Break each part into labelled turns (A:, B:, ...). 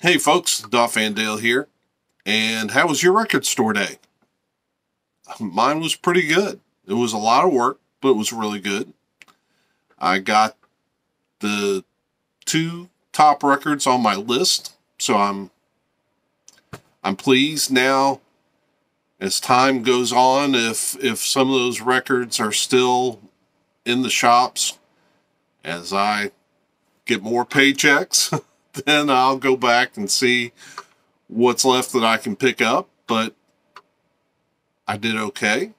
A: Hey folks, Doff Andale here. And how was your record store day? Mine was pretty good. It was a lot of work, but it was really good. I got the two top records on my list, so I'm pleased now. As time goes on, if some of those records are still in the shops, as I get more paychecks, then I'll go back and see what's left that I can pick up. But I did okay.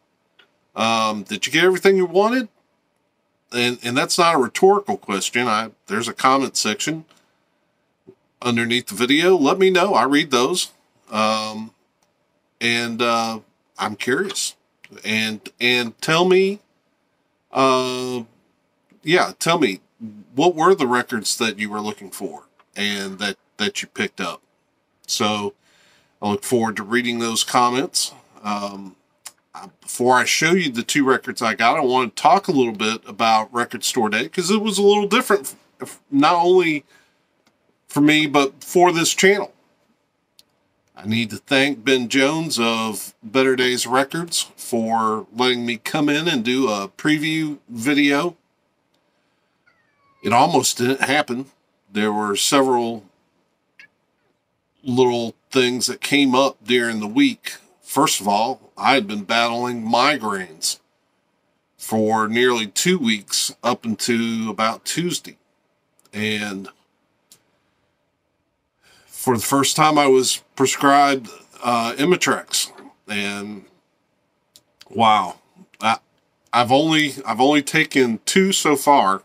A: Did you get everything you wanted? And that's not a rhetorical question. There's a comment section underneath the video. Let me know. I read those. And I'm curious. And tell me, tell me, what were the records that you were looking for and that you picked up? So I look forward to reading those comments. Before I show you the two records I got, I want to talk a little bit about Record Store Day because it was a little different, not only for me, but for this channel. I need to thank Ben Jones of Better Days Records for letting me come in and do a preview video. It almost didn't happen. There were several little things that came up during the week. First of all, I had been battling migraines for nearly 2 weeks up until about Tuesday. And for the first time, I was prescribed Imitrex. And wow, I've only taken 2 so far.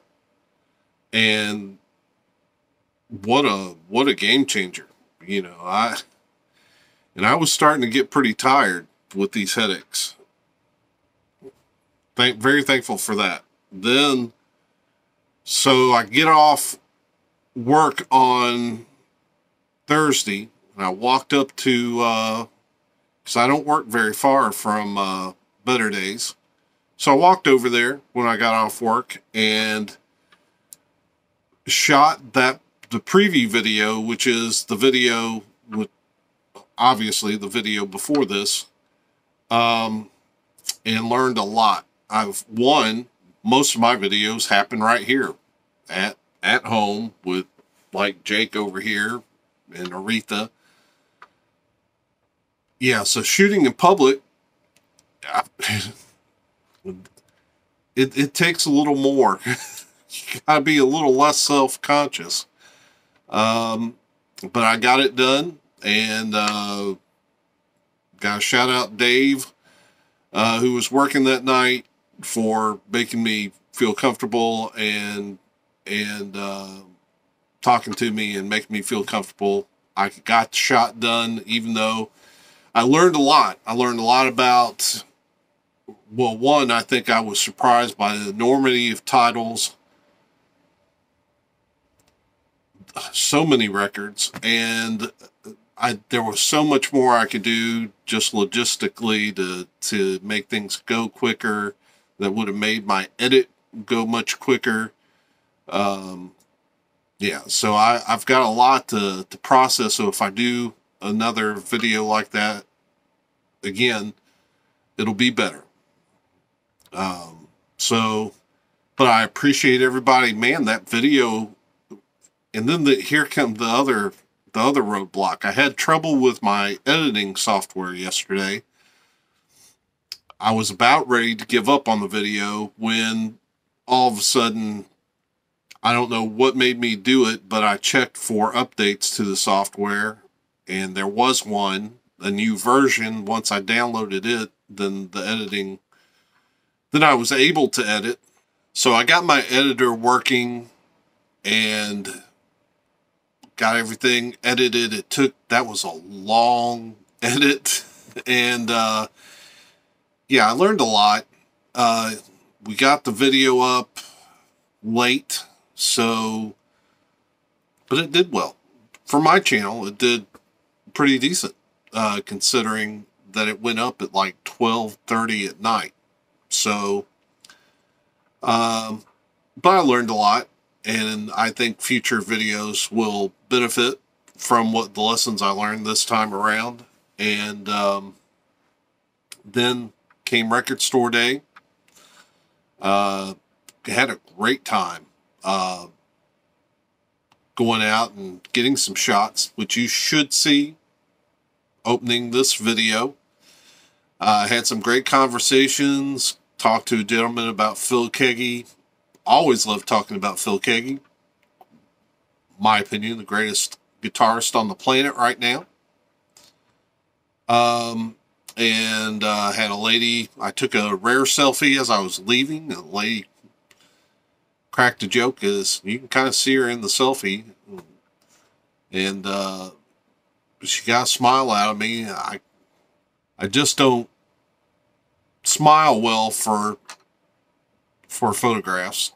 A: And what a game changer. You know, I was starting to get pretty tired with these headaches. Very thankful for that. Then, so I get off work on Thursday, and I walked up to, because I don't work very far from Better Days. So I walked over there when I got off work and shot the preview video, which is the video with, obviously, the video before this, and learned a lot. Most of my videos happen right here at home with like Jake over here and Aretha. Yeah, so shooting in public, it takes a little more. You gotta be a little less self-conscious. But I got it done, and got to shout out Dave, who was working that night, for making me feel comfortable and talking to me and making me feel comfortable. I got the shot done, even though I learned a lot. I learned a lot about, well, one, I think I was surprised by the enormity of titles. So many records, and there was so much more I could do just logistically to make things go quicker, that would have made my edit go much quicker. Yeah, so I've got a lot to process, so if I do another video like that again, it'll be better. But I appreciate everybody. Man, that video. And then here comes the other roadblock. I had trouble with my editing software yesterday. I was about ready to give up on the video when all of a sudden, I don't know what made me do it, but I checked for updates to the software, and there was one, a new version. Once I downloaded it, then I was able to edit. So I got my editor working and got everything edited. That was a long edit. And, yeah, I learned a lot. We got the video up late, but it did well. For my channel, it did pretty decent, considering that it went up at like 12:30 at night. So, but I learned a lot. And I think future videos will benefit from what the lessons I learned this time around. And then came record store day. Had a great time going out and getting some shots, which you should see opening this video. Had some great conversations. Talked to a gentleman about Phil Keaggy. Always loved talking about Phil Keaggy. My opinion, the greatest guitarist on the planet right now. And had a lady, I took a rare selfie as I was leaving. The lady cracked a joke, as you can kind of see her in the selfie. And she got a smile out of me. I just don't smile well for photographs.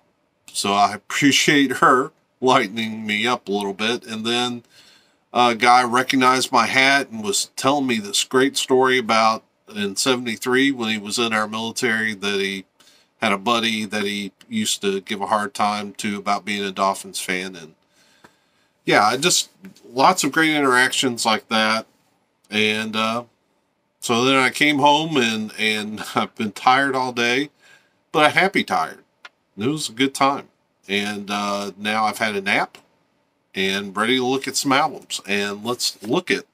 A: So I appreciate her lightening me up a little bit. And then a guy recognized my hat and was telling me this great story about in '73 when he was in our military, that he had a buddy that he used to give a hard time to about being a Dolphins fan. And yeah, I just, lots of great interactions like that. And so then I came home and I've been tired all day, but a happy tired. It was a good time. And now I've had a nap and ready to look at some albums. And let's look at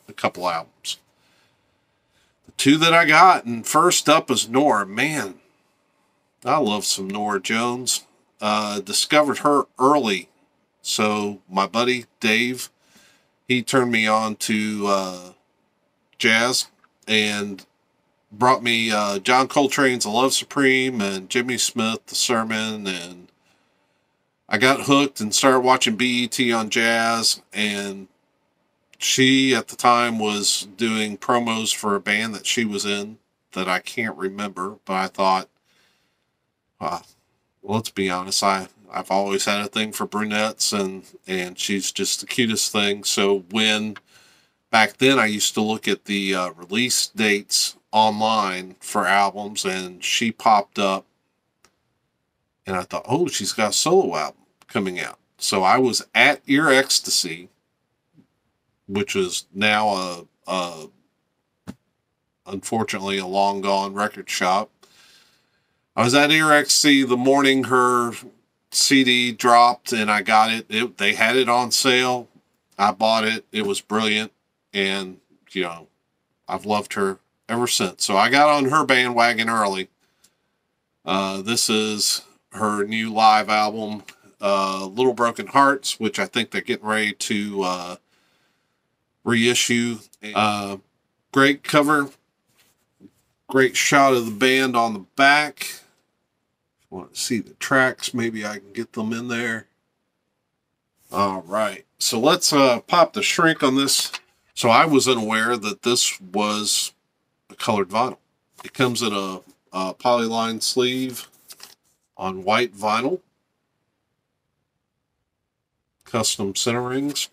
A: a couple albums. The two that I got, and first up is Norah. Man, I love some Norah Jones. Discovered her early. So my buddy Dave, he turned me on to jazz and brought me John Coltrane's "The Love Supreme" and Jimmy Smith, "The Sermon," and I got hooked and started watching BET on jazz. And she at the time was doing promos for a band that she was in that I can't remember, but I thought, well, let's be honest, I've always had a thing for brunettes, and she's just the cutest thing. So when back then I used to look at the release dates online for albums, and she popped up, and I thought, oh, she's got a solo album coming out. So I was at Ear Ecstasy, which is now unfortunately a long gone record shop. I was at Ear Ecstasy the morning her CD dropped, and I got it. They had it on sale. I bought it. It was brilliant. And, you know, I've loved her ever since. So I got on her bandwagon early. This is her new live album, Little Broken Hearts, which I think they're getting ready to reissue. Great cover. Great shot of the band on the back. If you want to see the tracks, maybe I can get them in there. All right. So let's pop the shrink on this. So I was unaware that this was a colored vinyl. It comes in a polyline sleeve on white vinyl. Custom center rings.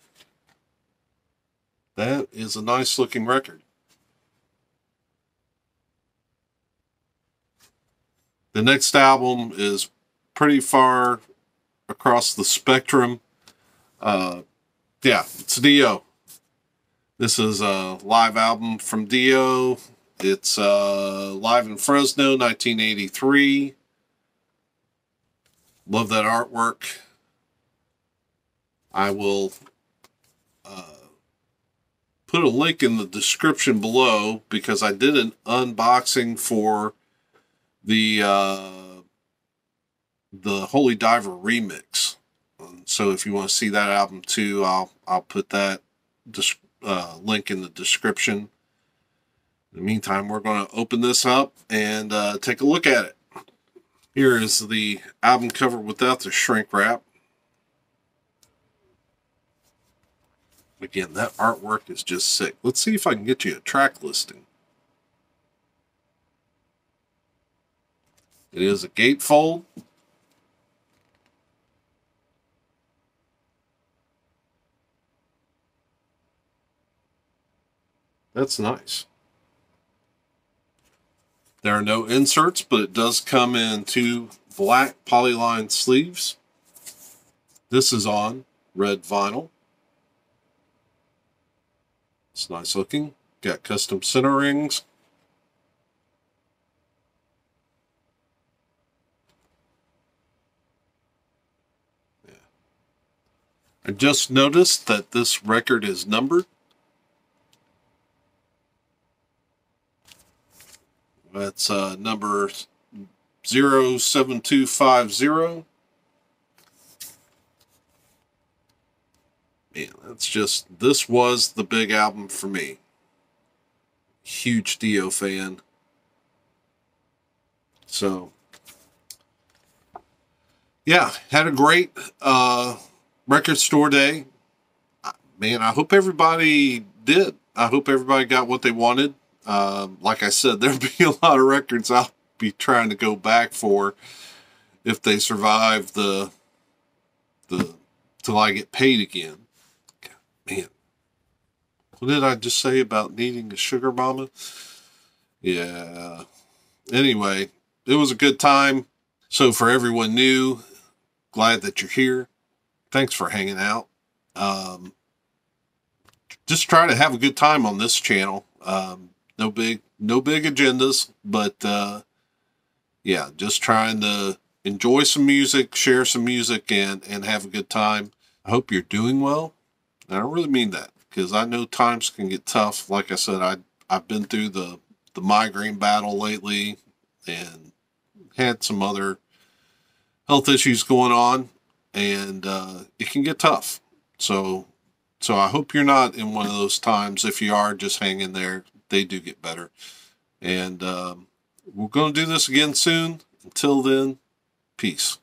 A: That is a nice looking record. The next album is pretty far across the spectrum. Yeah, it's Dio. This is a live album from Dio. It's live in Fresno, 1983. Love that artwork. I will put a link in the description below, because I did an unboxing for the Holy Diver remix. So if you want to see that album too, I'll put that link in the description. In the meantime, we're going to open this up and take a look at it. Here is the album cover without the shrink wrap. Again, that artwork is just sick. Let's see if I can get you a track listing. It is a gatefold. That's nice. There are no inserts, but it does come in two black polyline sleeves. This is on red vinyl. It's nice looking. Got custom center rings. Yeah. I just noticed that this record is numbered. That's number 07250. Man, this was the big album for me. Huge Dio fan. So, yeah, had a great record store day. Man, I hope everybody did. I hope everybody got what they wanted. Like I said, there'll be a lot of records I'll be trying to go back for if they survive the till I get paid again. Man, what did I just say about needing a sugar mama? Yeah. Anyway, it was a good time. So for everyone new, glad that you're here. Thanks for hanging out. Just try to have a good time on this channel. No big agendas, but yeah, just trying to enjoy some music, share some music, and have a good time. I hope you're doing well. And I really mean that, because I know times can get tough. Like I said, I've been through the migraine battle lately and had some other health issues going on, and it can get tough. So I hope you're not in one of those times. If you are, just hang in there. They do get better. And we're going to do this again soon. Until then, peace.